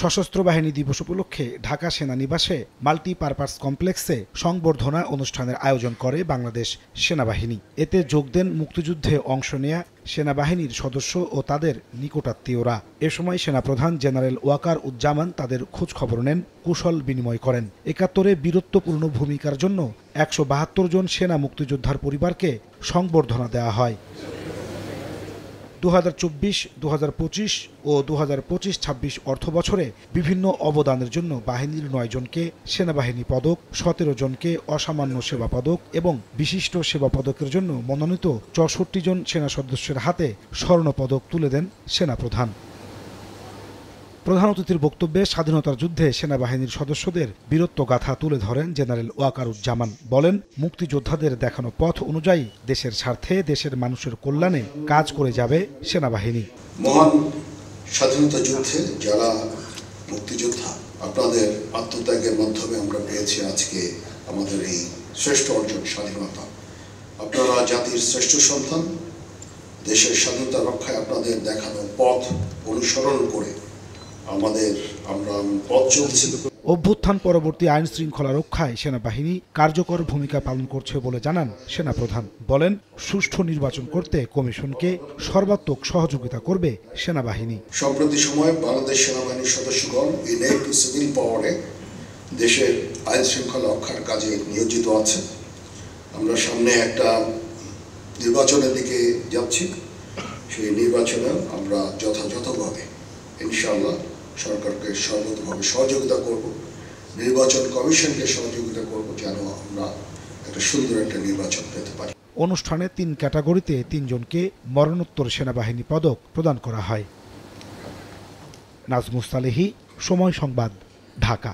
সশস্ত্র বাহিনী দিবস উপলক্ষে ঢাকা সেনানিবাসে মাল্টিপারপাস কমপ্লেক্সে সংবর্ধনা অনুষ্ঠানের আয়োজন করে বাংলাদেশ সেনাবাহিনী। এতে যোগ দেন মুক্তিযুদ্ধে অংশ নেয়া সেনাবাহিনীর সদস্য ও তাদের নিকটাত্মীয়রা। এ সময় সেনাপ্রধান জেনারেল ওয়াকার উজ্জামান তাদের খোঁজ খবর নেন, কুশল বিনিময় করেন। ৭১-এ বীরত্বপূর্ণ ভূমিকার জন্য ১৭২ জন সেনা মুক্তিযোদ্ধার পরিবারকে সংবর্ধনা দেওয়া হয়। ২০২৪, ২০২৫ ও ২০২৫-২৬ অর্থবছরে বিভিন্ন অবদানের জন্য বাহিনীর ৯ জনকে সেনাবাহিনী পদক, ১৭ জনকে অসামান্য সেবা পদক এবং বিশিষ্ট সেবা পদকের জন্য মনোনীত ৬৪ জন সেনা সদস্যের হাতে স্বর্ণপদক তুলে দেন সেনাপ্রধান। প্রধান অতিথির বক্তব্যে স্বাধীনতার যুদ্ধে সেনাবাহিনীর সদস্যদের বীরত্বগাথা তুলে ধরেন জেনারেল ওয়াকারুজ্জামান। বলেন, মুক্তিযোদ্ধাদের দেখানো পথ অনুযায়ী দেশের স্বার্থে, দেশের মানুষের কল্যাণে কাজ করে যাবে সেনাবাহিনী। মহান স্বাধীনতা যুদ্ধে যারা মুক্তিযোদ্ধা, আপনাদের আত্মত্যাগের মাধ্যমে আমরা পেয়েছি আজকে আমাদের এই শ্রেষ্ঠ অর্জন স্বাধীনতা। আপনারা জাতির শ্রেষ্ঠ সন্তান। দেশের স্বাধীনতা রক্ষায় আপনাদের দেখানো পথ অনুসরণ করে আমরা পথ চলছি। অভ্যুত্থান পরবর্তী আইন শৃঙ্খলা রক্ষায় সেনাবাহিনী কার্যকর ভূমিকা পালন করছে বলে জানান সেনাপ্রধান। বলেন, সুষ্ঠু নির্বাচন করতে কমিশনকে সর্বাত্মক সহযোগিতা করবে সেনাবাহিনী। সম্প্রতি সময়ে বাংলাদেশ সেনাবাহিনীর সদস্যগণ ইনেট টু সিভিল পাওয়ারে দেশের আইন শৃঙ্খলা রক্ষার কাজে নিয়োজিত আছে। আমরা সামনে একটা নির্বাচনের দিকে যাচ্ছি। সেই নির্বাচনে আমরা যথাযথভাবে ইনশাআল্লাহ সরকারকে সর্বতভাবে সহযোগিতা করব, নির্বাচন কমিশনকে সহযোগিতা করব, যেন আমরা একটা সুন্দর একটা নির্বাচন পেতে পারি। অনুষ্ঠানে ৩ ক্যাটাগরিতে ৩ জনকে মরণোত্তর সেনাবাহিনী পদক প্রদান করা হয়। নাজমুস সালেহী, সময় সংবাদ, ঢাকা।